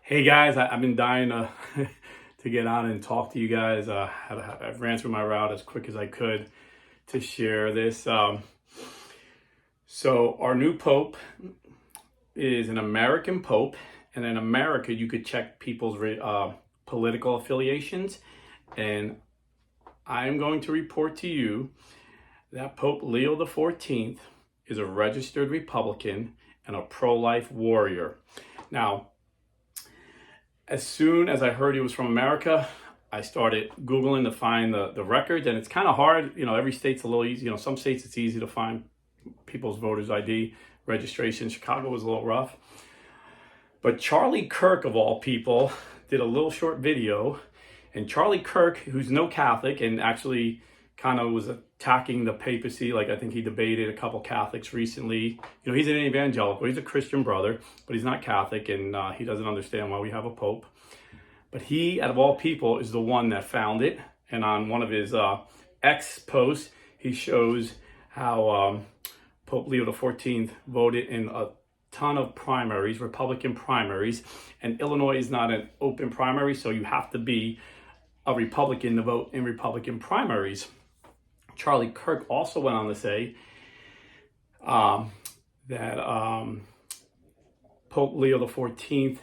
Hey guys, I've been dying to to get on and talk to you guys. I've ran through my route as quick as I could to share this. So our new pope is an American pope, and in America you could check people's political affiliations. And I'm going to report to you that Pope Leo XIV is a registered Republican and a pro-life warrior. Now, as soon as I heard he was from America, I started Googling to find the records, and it's kind of hard. Every state's a little easy. Some states it's easy to find people's voters' ID registration. Chicago was a little rough. But Charlie Kirk, of all people, did a little short video. And Charlie Kirk, who's no Catholic and actually kind of was attacking the papacy, like I think he debated a couple Catholics recently. He's an evangelical, he's a Christian brother, but he's not Catholic, and he doesn't understand why we have a pope. But he, out of all people, is the one that found it. And on one of his X posts, he shows how Pope Leo XIV voted in a ton of primaries, Republican primaries, and Illinois is not an open primary, so you have to be a Republican to vote in Republican primaries. Charlie Kirk also went on to say that Pope Leo XIV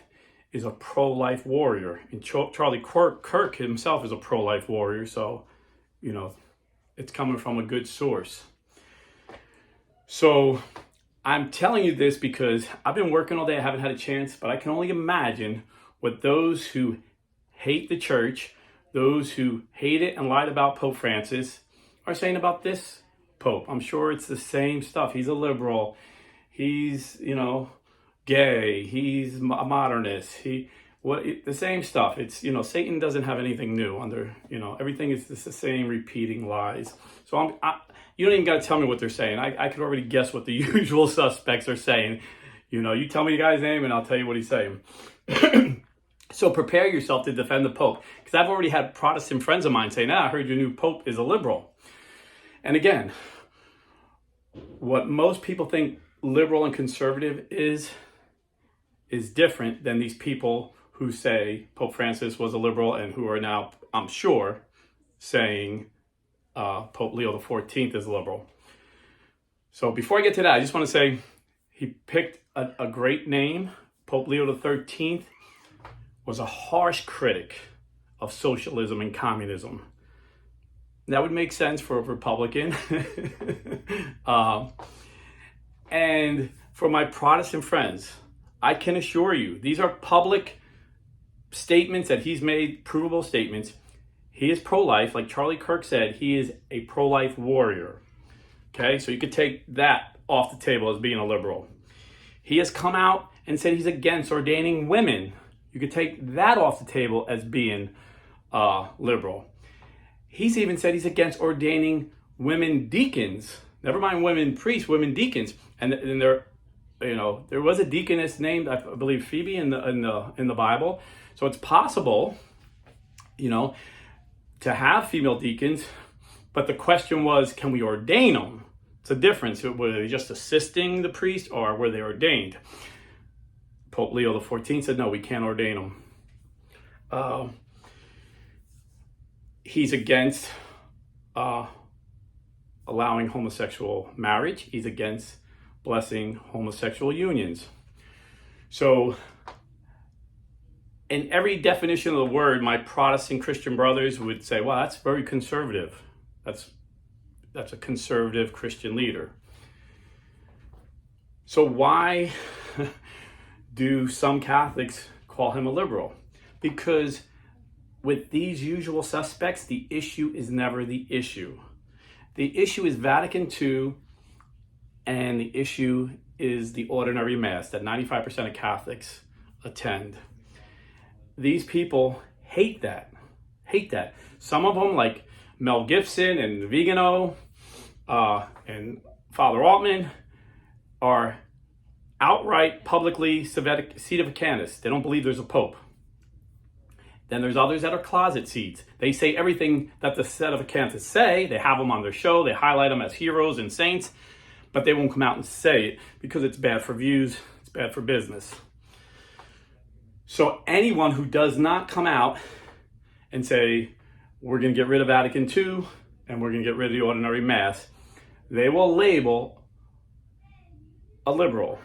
is a pro-life warrior. And Charlie Kirk himself is a pro-life warrior, so, it's coming from a good source. So I'm telling you this because I've been working all day. I haven't had a chance, but I can only imagine what those who hate the church, those who hate it and lied about Pope Francis, are saying about this Pope. I'm sure it's the same stuff. He's a liberal. He's, gay. He's a modernist. The same stuff. It's, Satan doesn't have anything new under, everything is just the same repeating lies. So you don't even got to tell me what they're saying. I could already guess what the usual suspects are saying. You tell me the guy's name and I'll tell you what he's saying. So prepare yourself to defend the Pope. Because I've already had Protestant friends of mine saying, I heard your new Pope is a liberal. And again, what most people think liberal and conservative is different than these people who say Pope Francis was a liberal and who are now, I'm sure, saying Pope Leo XIV is liberal. So before I get to that, I just want to say he picked a great name. Pope Leo XIII was a harsh critic of socialism and communism. That would make sense for a Republican. And for my Protestant friends, I can assure you, these are public statements that he's made, provable statements. He is pro-life. Like Charlie Kirk said, he is a pro-life warrior. Okay, so you could take that off the table as being a liberal. He has come out and said he's against ordaining women. You could take that off the table as being liberal. He's even said he's against ordaining women deacons. Never mind women priests, women deacons. And there was a deaconess named, I believe, Phoebe in the Bible. So it's possible, to have female deacons. But the question was, can we ordain them? It's a difference. Were they just assisting the priest or were they ordained? Pope Leo XIV said, no, we can't ordain them. He's against allowing homosexual marriage. He's against blessing homosexual unions. So in every definition of the word, my Protestant Christian brothers would say, well, that's very conservative. That's a conservative Christian leader. So why do some Catholics call him a liberal? Because with these usual suspects, the issue is never the issue. The issue is Vatican II, and the issue is the ordinary Mass that 95% of Catholics attend. These people hate that. Some of them, like Mel Gibson and Vigano and Father Altman, are outright publicly sedevacanists. They don't believe there's a pope. Then there's others that are closet seeds. They say everything that the sedevacanists say. They have them on their show. They highlight them as heroes and saints, but they won't come out and say it because it's bad for views. It's bad for business. So anyone who does not come out and say, we're going to get rid of Vatican II and we're going to get rid of the ordinary Mass, they will label a liberal.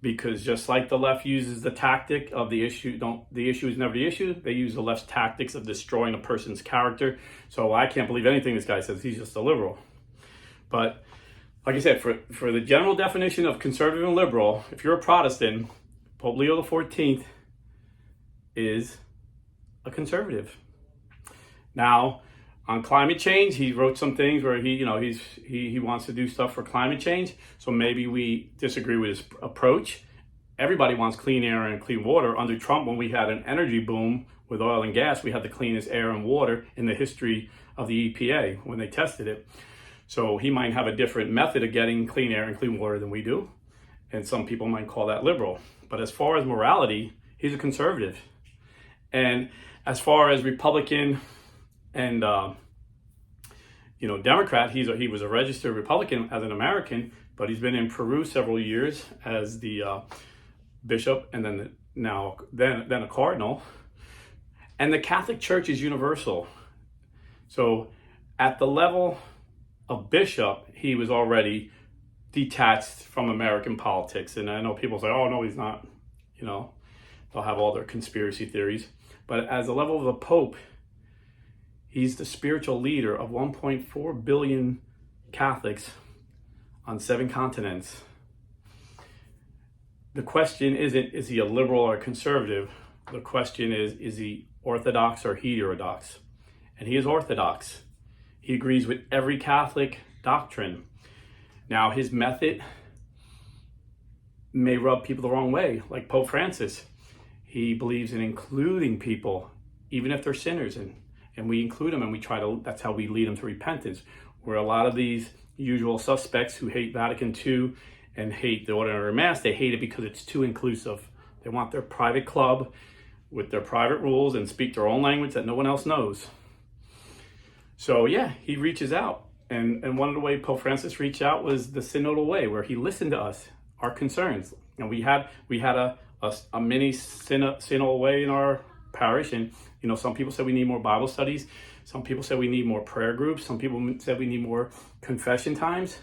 Because just like the left uses the tactic of the issue is never the issue, they use the left's tactics of destroying a person's character. So I can't believe anything this guy says. He's just a liberal. But like I said, for the general definition of conservative and liberal, if you're a Protestant, Pope Leo XIV is a conservative. Now, on climate change, he wrote some things where he wants to do stuff for climate change. So maybe we disagree with his approach. Everybody wants clean air and clean water. Under Trump, when we had an energy boom with oil and gas, we had the cleanest air and water in the history of the EPA when they tested it. So he might have a different method of getting clean air and clean water than we do. And some people might call that liberal. But as far as morality, he's a conservative. And as far as Republican and Democrat, he was a registered Republican as an American, but he's been in Peru several years as the bishop, and then a cardinal. And the Catholic Church is universal. So at the level of bishop, he was already detached from American politics. And I know people say, oh no, he's not. They'll have all their conspiracy theories. But as a level of the Pope, he's the spiritual leader of 1.4 billion Catholics on 7 continents. The question isn't, is he a liberal or a conservative? The question is he orthodox or heterodox? And he is orthodox. He agrees with every Catholic doctrine. Now, his method may rub people the wrong way, like Pope Francis. He believes in including people, even if they're sinners, and we include them, and that's how we lead them to repentance. Where a lot of these usual suspects who hate Vatican II and hate the ordinary Mass, they hate it because it's too inclusive. They want their private club with their private rules and speak their own language that no one else knows. So yeah, he reaches out. And one of the ways Pope Francis reached out was the synodal way, where he listened to us, our concerns. And we had a mini synodal way in our parish, and some people said we need more Bible studies, some people said we need more prayer groups, some people said we need more confession times.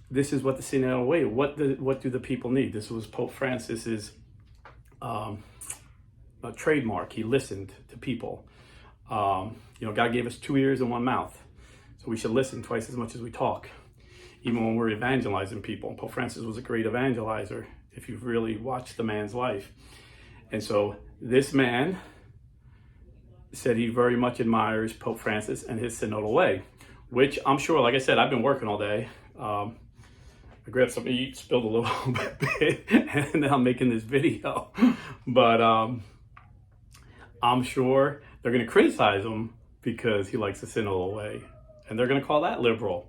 This is what the synodal way, what do the people need? This was Pope Francis's a trademark. He listened to people. God gave us 2 ears and 1 mouth, so we should listen twice as much as we talk, even when we're evangelizing people. Pope Francis was a great evangelizer, if you've really watched the man's life. And so this man said he very much admires Pope Francis and his synodal way, which I'm sure, like I said, I've been working all day. I grabbed something to eat, spilled a little bit, and then I'm making this video. But I'm sure they're going to criticize him because he likes the synodal way, and they're going to call that liberal.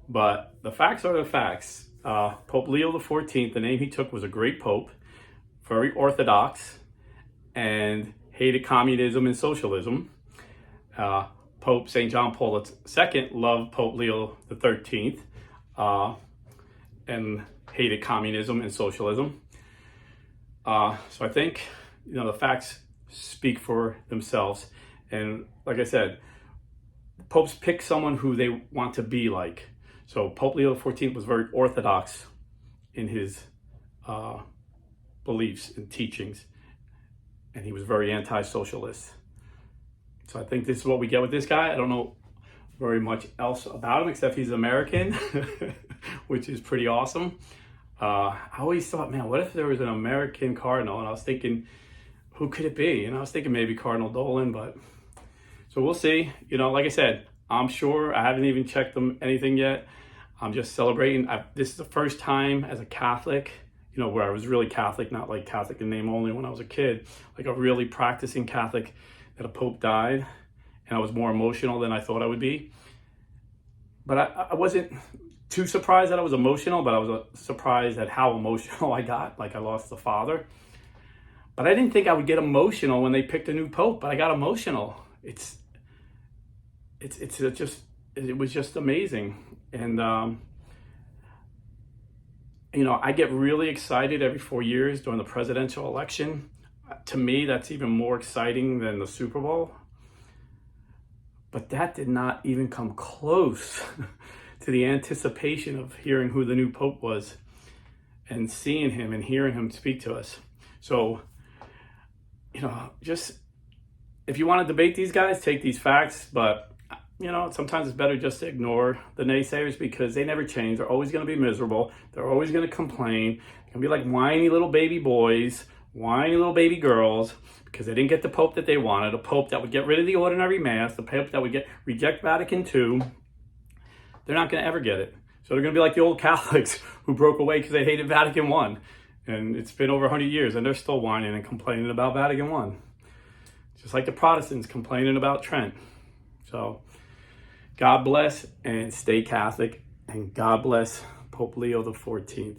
But the facts are the facts. Pope Leo XIV, the name he took, was a great pope, very orthodox, and hated communism and socialism. Pope St. John Paul II loved Pope Leo XIII and hated communism and socialism. So I think the facts speak for themselves. And like I said, popes pick someone who they want to be like. So Pope Leo XIV was very orthodox in his beliefs and teachings, and he was very anti-socialist. So I think this is what we get with this guy. I don't know very much else about him except he's American, which is pretty awesome. I always thought, man, what if there was an American cardinal? And I was thinking, who could it be? And I was thinking maybe Cardinal Dolan, but so we'll see. Like I said, I'm sure I haven't even checked them anything yet. I'm just celebrating. This is the first time as a Catholic, where I was really Catholic, not like Catholic in name only when I was a kid, like a really practicing Catholic, that a Pope died, and I was more emotional than I thought I would be. But I wasn't too surprised that I was emotional, but I was surprised at how emotional I got, like I lost a father. But I didn't think I would get emotional when they picked a new Pope, but I got emotional. It was just amazing. And You know, I get really excited every 4 years during the presidential election. To me, that's even more exciting than the Super Bowl. But that did not even come close to the anticipation of hearing who the new Pope was and seeing him and hearing him speak to us. So, you know, just if you want to debate these guys, take these facts, but you know, sometimes it's better just to ignore the naysayers because they never change. They're always going to be miserable. They're always going to complain. They're going to be like whiny little baby boys, whiny little baby girls because they didn't get the Pope that they wanted, a Pope that would get rid of the ordinary Mass, the Pope that would reject Vatican II. They're not going to ever get it. So they're going to be like the old Catholics who broke away because they hated Vatican I. And it's been over 100 years and they're still whining and complaining about Vatican I. Just like the Protestants complaining about Trent. So God bless and stay Catholic, and God bless Pope Leo XIV.